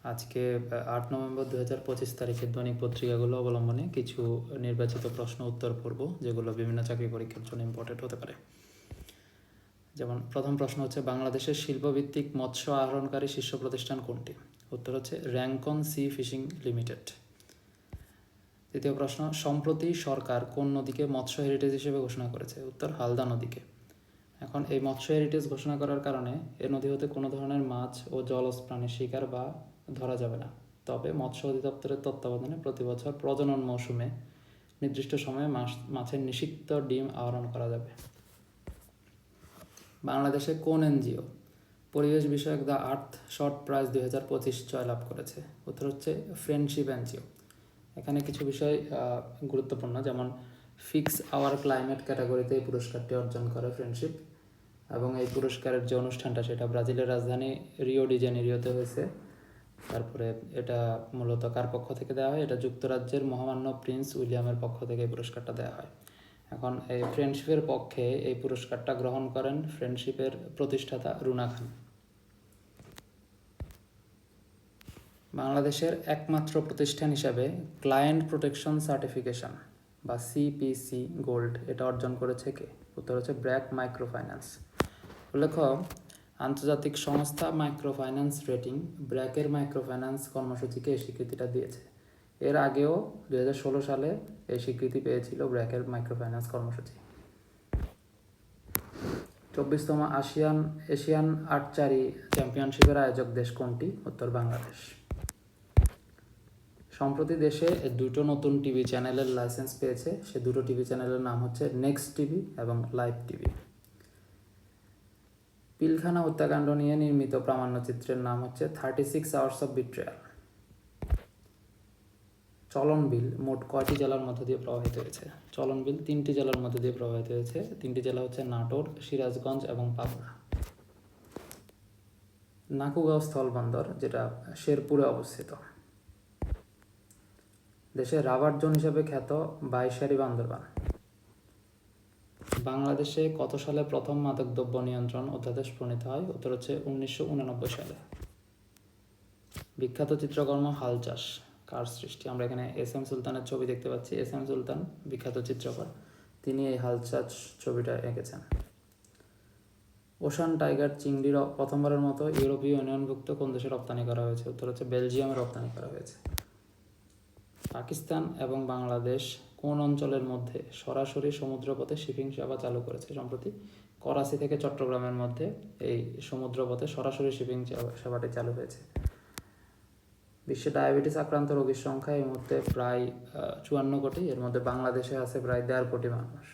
আজকে 8 নভেম্বর 2025 তারিখে দৈনিক পত্রিকাগুলো অবলম্বনে কিছু নির্বাচিত প্রশ্ন উত্তর পড়ব, যেগুলো বিভিন্ন চাকরি পরীক্ষার জন্য ইম্পর্টেন্ট হতে পারে। যেমন প্রথম প্রশ্ন হচ্ছে, বাংলাদেশের শিল্পভিত্তিক মৎস্য আহরণকারী শীর্ষ প্রতিষ্ঠান কোনটি? উত্তর হচ্ছে র্যাঙ্কন সি ফিশিং লিমিটেড। দ্বিতীয় প্রশ্ন, সম্প্রতি সরকার কোন নদীকে মৎস্য হেরিটেজ হিসেবে ঘোষণা করেছে? উত্তর হালদা নদীকে। এখন এই মৎস্য হেরিটেজ ঘোষণা করার কারণে এ নদী হতে কোনো ধরনের মাছ ও জলজ প্রাণী শিকার বা ধরা যাবে না। তবে মৎস্য অধিদপ্তরের তত্ত্বাবধানে প্রতি বছর প্রজনন মৌসুমে নির্দিষ্ট সময়ে মাছের নিষিক্ত ডিম আহরণ করা যাবে। বাংলাদেশে কোন এনজিও পরিবেশ বিষয়ক দ্য আর্থ শর্ট প্রাইজ 2025 জয়লাভ করেছে? উত্তর হচ্ছে ফ্রেন্ডশিপ এনজিও। এখানে কিছু বিষয় গুরুত্বপূর্ণ, যেমন ফিক্স আওয়ার ক্লাইমেট ক্যাটাগরিতে এই পুরস্কারটি অর্জন করে ফ্রেন্ডশিপ, এবং এই পুরস্কারের যে অনুষ্ঠানটা সেটা ব্রাজিলের রাজধানী রিও ডি জেনেরিওতে হয়েছে। তারপরে এটা মূলত কার পক্ষ থেকে দেওয়া হয়? এটা যুক্তরাজ্যের মহামান্য প্রিন্স উইলিয়ামের পক্ষ থেকে এই পুরস্কারটা দেওয়া হয়। এখন এই ফ্রেন্ডশিপের পক্ষে এই পুরস্কারটা গ্রহণ করেন ফ্রেন্ডশিপের প্রতিষ্ঠাতা রুনা খান। বাংলাদেশের একমাত্র প্রতিষ্ঠান হিসাবে ক্লায়েন্ট প্রোটেকশন সার্টিফিকেশন বা সিপিসি গোল্ড এটা অর্জন করেছে কে? উত্তর হচ্ছে ব্র্যাক মাইক্রো ফাইন্যান্স। উল্লেখ্য, আন্তর্জাতিক সংস্থা মাইক্রো ফাইন্যান্স রেটিং ব্র্যাকের মাইক্রো ফাইন্যান্স কর্মসূচিকে এই স্বীকৃতিটা দিয়েছে। এর আগেও 2016 সালে এই স্বীকৃতি পেয়েছিল ব্র্যাকের মাইক্রো ফাইন্যান্স কর্মসূচি। 24তম এশিয়ান আর্চারি চ্যাম্পিয়নশিপের আয়োজক দেশ কোনটি? উত্তর বাংলাদেশ। সম্প্রতি দেশে দুটো নতুন টিভি চ্যানেলের লাইসেন্স পেয়েছে। সে দুটো টিভি চ্যানেলের নাম হচ্ছে নেক্সট টিভি এবং লাইভ টিভি। পিলখানা হত্যাকাণ্ড নিয়ে নির্মিত প্রামাণ্যচিত্রের নাম হচ্ছে 36 আওয়ার্স অফ বিট্রেয়াল। চলন বিল মোট কয়টি জেলার মধ্য দিয়ে প্রবাহিত হয়েছে? চলন বিল 3টি জেলার মধ্য দিয়ে প্রবাহিত হয়েছে। 3টি জেলা হচ্ছে নাটোর, সিরাজগঞ্জ এবং পাবনা। নাকুগাঁও স্থলবন্দর, যেটা শেরপুরে অবস্থিত। দেশের রাবার জোন হিসেবে খ্যাত 22 বান্দরবান। বাংলাদেশে কত সালে প্রথম মাদকদ্রব্য নিয়ন্ত্রণ অধ্যাদেশ প্রণীত হয়? উত্তর হচ্ছে 1989 সালে। বিখ্যাত চিত্রকর্ম হাল চাষ কার সৃষ্টি? আমরা এখানে এস এম সুলতানের ছবি দেখতে পাচ্ছি। এস এম সুলতান বিখ্যাত চিত্রকর, তিনি এই হাল চাষ ছবিটা এঁকেছেন। ওশান টাইগার চিংড়ির প্রথমবারের মতো ইউরোপীয় ইউনিয়নভুক্ত কোন দেশে রপ্তানি করা হয়েছে? উত্তর হচ্ছে বেলজিয়ামে রপ্তানি করা হয়েছে। পাকিস্তান এবং বাংলাদেশ কোন অঞ্চলের মধ্যে সরাসরি সমুদ্রপথে শিপিং সেবা চালু করেছে? সম্প্রতি করাচি থেকে চট্টগ্রামের মধ্যে এই সমুদ্রপথে সরাসরি শিপিং সেবাটি চালু হয়েছে। বিশ্বে ডায়াবেটিস আক্রান্ত রোগীর সংখ্যা এই মুহূর্তে প্রায় 54 কোটি। এর মধ্যে বাংলাদেশে আছে প্রায় 1.5 কোটি মানুষ।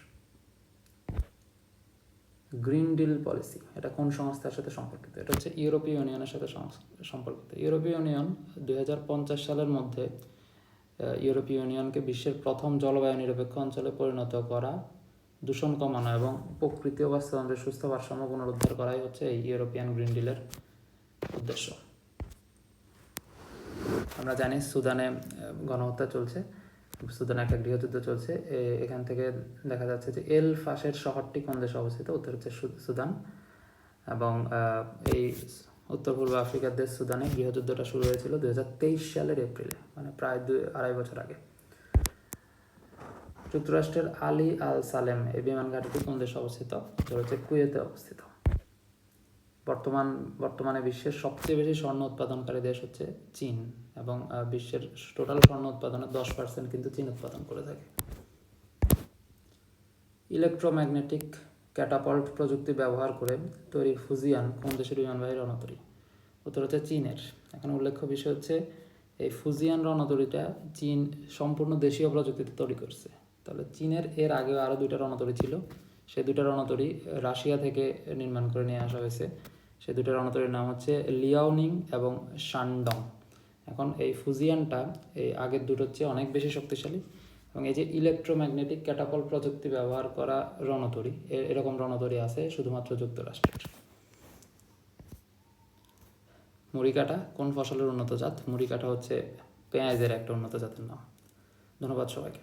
গ্রিন ডিল পলিসি এটা কোন সংস্থার সাথে সম্পর্কিত? এটা হচ্ছে ইউরোপীয় ইউনিয়নের সাথে সম্পর্কিত। ইউরোপীয় ইউনিয়ন 2050 সালের মধ্যে ইউরোপীয় ইউনিয়নকে বিশ্বের প্রথম জলবায়ু নিরপেক্ষ অঞ্চলে পরিণত করা, দূষণ কমানো এবং প্রকৃতি ও বাস্তুতন্ত্রের সুস্থ ভারসাম্য পুনরুদ্ধার করাই হচ্ছে এই ইউরোপিয়ান গ্রিন ডিলের উদ্দেশ্য। আমরা জানি সুদানে গণহত্যা চলছে, সুদানে একটা গৃহযুদ্ধ চলছে। এখান থেকে দেখা যাচ্ছে যে এল ফাশের শহরটি কোন দেশে অবস্থিত? উত্তর হচ্ছে সুদান। এবং এই উত্তর পূর্ব আফ্রিকার দেশ সুদানে গৃহযুদ্ধটা শুরু হয়েছিল 2023 সালের এপ্রিলে, মানে প্রায় 2-2.5 বছর আগে। যুক্তরাষ্ট্রের আলী আল সালেম এই বিমান ঘাঁটিটি কোন দেশে অবস্থিত? উত্তর হচ্ছে কুয়েতে অবস্থিত। বর্তমানে বিশ্বের সবচেয়ে বেশি স্বর্ণ উৎপাদনকারী দেশ হচ্ছে চীন, এবং বিশ্বের টোটাল স্বর্ণ উৎপাদনের 10% কিন্তু চীন উৎপাদন করে থাকে। ইলেকট্রোম্যাগনেটিক ক্যাটাপাল্ট প্রযুক্তি ব্যবহার করে তৈরি ফুজিয়ান কোন দেশের বিমানবাহী রণতরী? উত্তর হচ্ছে চীনের। এখন উল্লেখ্য বিষয় হচ্ছে এই ফুজিয়ান রণতরীটা চীন সম্পূর্ণ দেশীয় প্রযুক্তিতে তৈরি করছে। তাহলে চীনের এর আগেও আরও 2টা রণতরী ছিল, সেই 2টা রণতরী রাশিয়া থেকে নির্মাণ করে নিয়ে আসা হয়েছে। সেই 2টা রণতরীর নাম হচ্ছে লিয়াওনিং এবং শানডং। এখন এই ফুজিয়ানটা এই আগের দুটোর চেয়ে অনেক বেশি শক্তিশালী, এবং এই যে ইলেকট্রোম্যাগনেটিক ক্যাটাপাল্ট প্রযুক্তি ব্যবহার করা রণতরী, এরকম রণতরী আছে শুধুমাত্র যুক্তরাষ্ট্রের। মুড়িকাটা কোন ফসলের উন্নত জাত? মুড়িকাটা হচ্ছে পেঁয়াজের একটা উন্নত জাতের নাম। ধন্যবাদ সবাইকে।